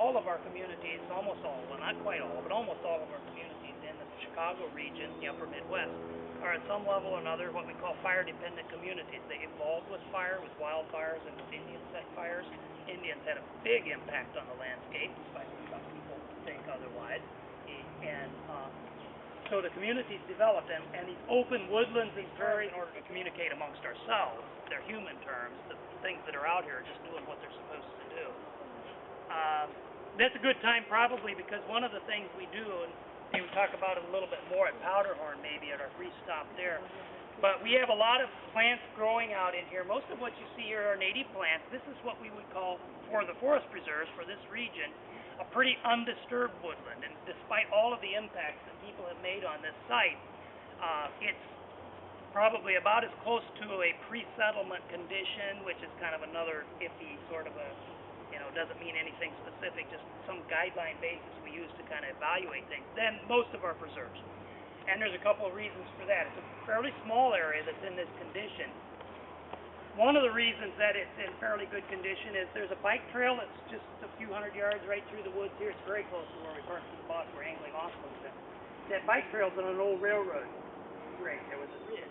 all of our communities, almost all, well not quite all, but almost all of our communities in the Chicago region, the upper Midwest, are at some level or another what we call fire-dependent communities. They evolved with fire, with wildfires and with Indian fires. Indians had a big impact on the landscape, despite what some people think otherwise. And so the communities developed, and these open woodlands and prairies, in order to communicate amongst ourselves, their human terms, the things that are out here are just doing what they're supposed to do. That's a good time probably because one of the things we do, and we talk about it a little bit more at Powderhorn maybe at our brief stop there, but we have a lot of plants growing out in here. Most of what you see here are native plants. This is what we would call, for the forest preserves for this region, a pretty undisturbed woodland. And despite all of the impacts that people have made on this site, it's probably about as close to a pre-settlement condition, which is kind of another iffy sort of a, doesn't mean anything specific, just some guideline basis we use to kind of evaluate things, than most of our preserves. And there's a couple of reasons for that. It's a fairly small area that's in this condition. One of the reasons that it's in fairly good condition is there's a bike trail that's just a few hundred yards right through the woods here. It's very close to where we parked the bus we're angling off of. That bike trail's on an old railroad. Right, there was a ridge.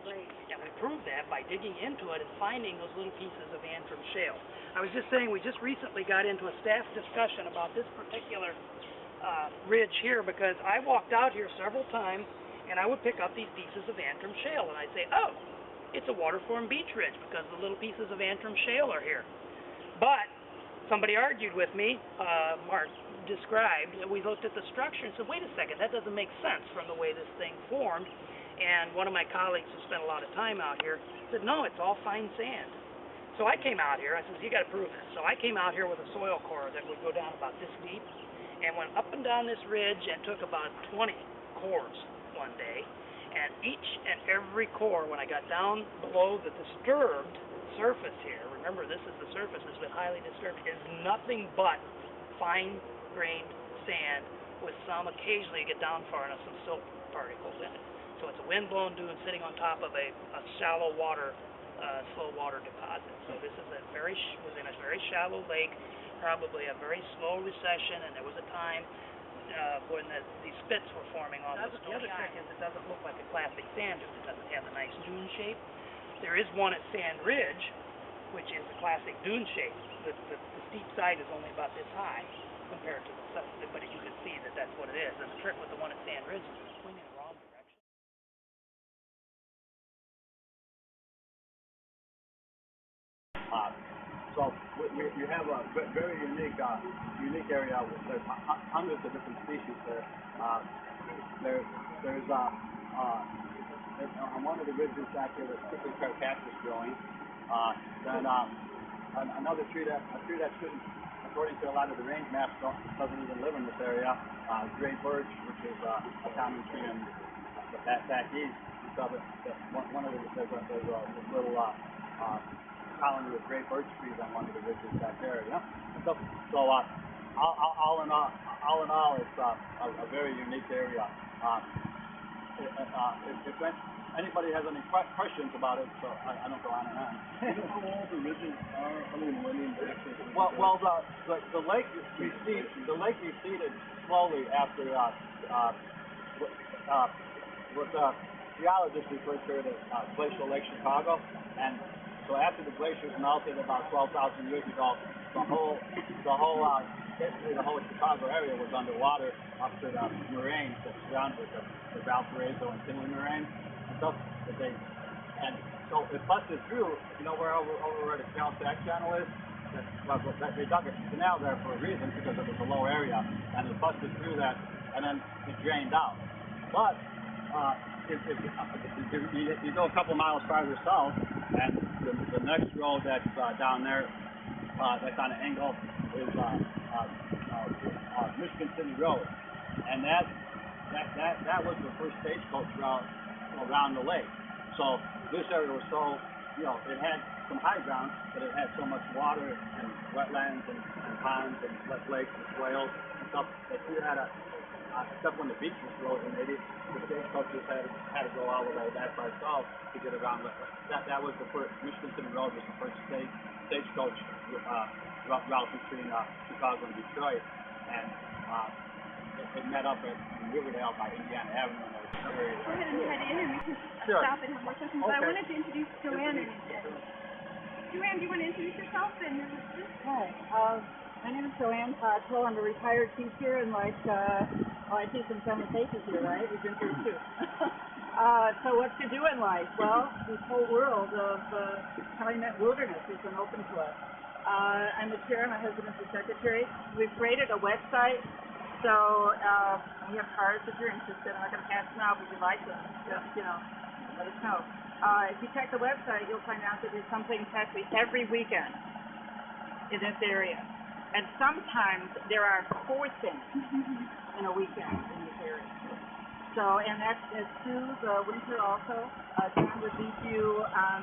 And we proved that by digging into it and finding those little pieces of Antrim shale. I was just saying we just recently got into a staff discussion about this particular ridge here because I walked out here several times and I would pick up these pieces of Antrim shale and I'd say, oh, it's a waterform beach ridge because the little pieces of Antrim shale are here. But somebody argued with me, Mark described, and we looked at the structure and said, wait a second, that doesn't make sense from the way this thing formed. And one of my colleagues who spent a lot of time out here said, no, it's all fine sand. So I came out here, I said, you got to prove this. So I came out here with a soil core that would go down about this deep and went up and down this ridge and took about 20 cores one day. And each and every core, when I got down below the disturbed surface here, remember this is the surface that's been highly disturbed, is nothing but fine-grained sand with some, occasionally you get down far enough, some silt particles in it. So it's a wind-blown dune sitting on top of a shallow water, slow water deposit. So this is within a very shallow lake, probably a very slow recession, and there was a time when these spits were forming on this. The other trick is it doesn't look like a classic sand dune. It doesn't have a nice dune shape. There is one at Sand Ridge, which is a classic dune shape. The steep side is only about this high compared to the south, but you can see that that's what it is. And the trick with the one at Sand Ridge is it's swinging in the wrong direction. So you have a very unique area with there's hundreds of different species there. There's on one of the ridges back here there's prickly pear cactus growing. Then another tree that shouldn't, according to a lot of the range maps, doesn't even live in this area. Gray birch, which is a common tree in the back east. So there's a little colony of gray birch trees on one of the ridges back there. So all in all, it's a very unique area. If anybody has any questions about it, so I don't go on and on. Do you know how old the ridges are? How many millenniums actually? Well, the lake receded slowly after what geologists refer to as glacial Lake Chicago, and so after the glaciers melted about 12,000 years ago, the whole Chicago area was underwater up to the moraines that surrounded the Valparaiso and Tinley moraines and stuff. And so it busted through, where over where the Caltech channel is. They dug a canal there for a reason because it was a low area, and it busted through that, and then it drained out. But if you go a couple miles farther south, and the next road that's down there, that's on an angle, is Michigan City Road, and that was the first stagecoach route around the lake. So this area was so, it had some high ground, but it had so much water and wetlands and ponds and lakes and swales and stuff that you had except when the beach was frozen, maybe the stagecoaches had to go all the way that far south to get around. That was the first. Michigan City Road was the first stagecoach route between Chicago and Detroit. and it met up in Riverdale by Indiana Avenue. And it was very, Go ahead and head in and we can Sure. stop and have more questions. But I wanted to introduce Joanne. Joanne, do you want to introduce yourself? Hi, my name is Joanne Cottrell. I'm a retired teacher, and I teach in San Mateo here, right? We've been here too. So what to do in life? Well, this whole world of Calumet Wilderness has been open to us. I'm the chair, my husband is the secretary. We've created a website, so we have cards if you're interested. I'm not going to pass them out, but if you like them, just, let us know. If you check the website, you'll find out that there's something practically every weekend in this area. And sometimes there are 4 things in a weekend in this area. So, and that's through the winter also. John would lead you on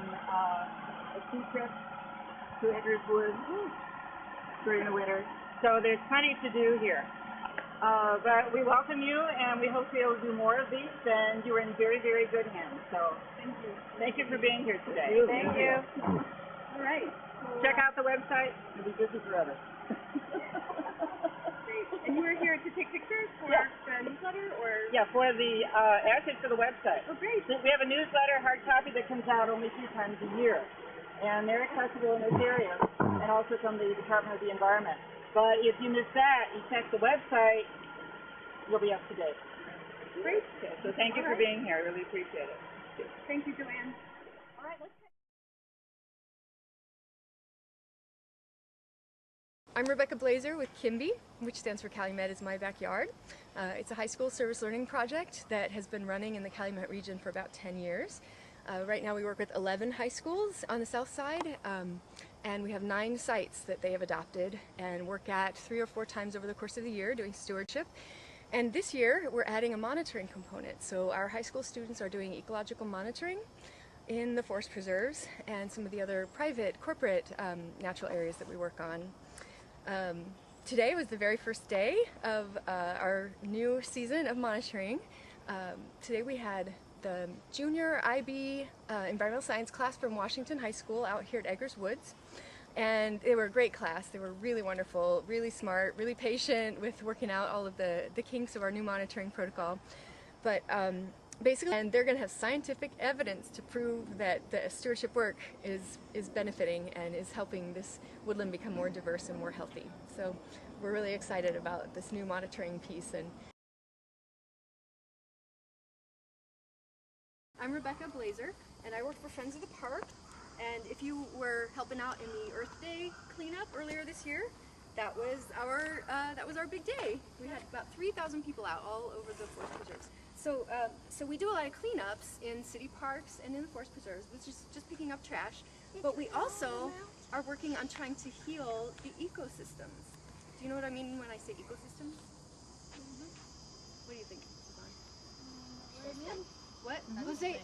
a ski trip to Edwards Woods during the winter. So there's plenty to do here. But we welcome you, and we hope to be able to do more of these, and you're in very, very good hands. So Thank you. thank you for being here today. Thank you. All right. Check out the website. It'll be busy forever. Great. And you were here to take pictures for Yeah. the newsletter, or? Yeah, for the actually for the website. Oh, great. We have a newsletter, hard copy, that comes out only 3 times a year, and they're accessible in this area, and also from the Department of the Environment. But if you miss that, you check the website, you'll be up to date. Great. Okay, so thank you for being here. I really appreciate it. Thank you, Joanne. All right, let's I'm Rebecca Blazer with KIMBY, which stands for Calumet is My Backyard. It's a high school service learning project that has been running in the Calumet region for about 10 years. Right now we work with 11 high schools on the south side, and we have 9 sites that they have adopted and work at 3 or 4 times over the course of the year doing stewardship. And this year we're adding a monitoring component. So our high school students are doing ecological monitoring in the forest preserves and some of the other private, corporate natural areas that we work on. Today was the very first day of our new season of monitoring. Today we had the junior IB environmental science class from Washington High School out here at Eggers Woods, and they were a great class. They were really wonderful, really smart, really patient with working out all of the kinks of our new monitoring protocol. But basically, and they're going to have scientific evidence to prove that the stewardship work is benefiting and is helping this woodland become more diverse and more healthy. So we're really excited about this new monitoring piece. And I'm Rebecca Blazer, and I work for Friends of the Park. And if you were helping out in the Earth Day cleanup earlier this year, that was our big day. We had about 3,000 people out all over the forest preserves. So we do a lot of cleanups in city parks and in the forest preserves, which is just picking up trash. But we also are working on trying to heal the ecosystems. Do you know what I mean when I say ecosystems? What do you think, Yvonne? What? Jose?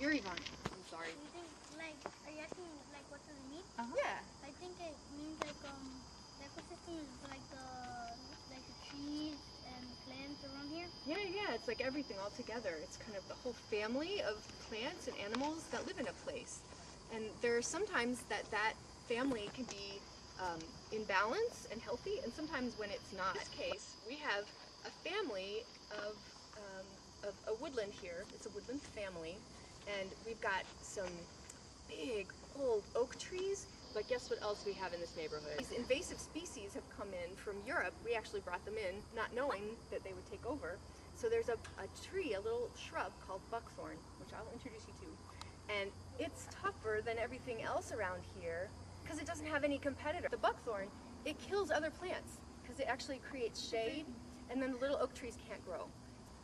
You're Yvonne. I'm sorry. Do you think, are you asking, what does it mean? Yeah. I think it means, the ecosystem is, the trees and plants around here. Yeah, it's like everything all together. It's kind of the whole family of plants and animals that live in a place. And there are sometimes that family can be in balance and healthy, and sometimes when it's not. In this case, we have a family of a woodland here. It's a woodland family, and we've got some big old oak trees. But guess what else we have in this neighborhood? These invasive species have come in from Europe. We actually brought them in, not knowing that they would take over. So there's a tree, a little shrub called buckthorn, which I'll introduce you to. And it's tougher than everything else around here because it doesn't have any competitor. The buckthorn, it kills other plants because it actually creates shade, and then the little oak trees can't grow.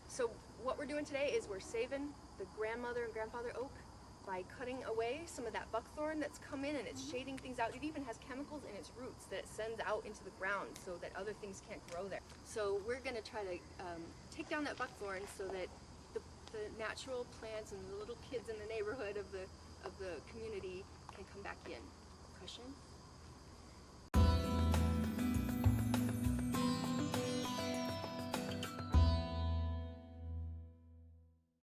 So what we're doing today is we're saving the grandmother and grandfather oak by cutting away some of that buckthorn that's come in, and it's shading things out. It even has chemicals in its roots that it sends out into the ground so that other things can't grow there. So we're going to try to take down that buckthorn so that the natural plants and the little kids in the neighborhood of the community can come back in. Question?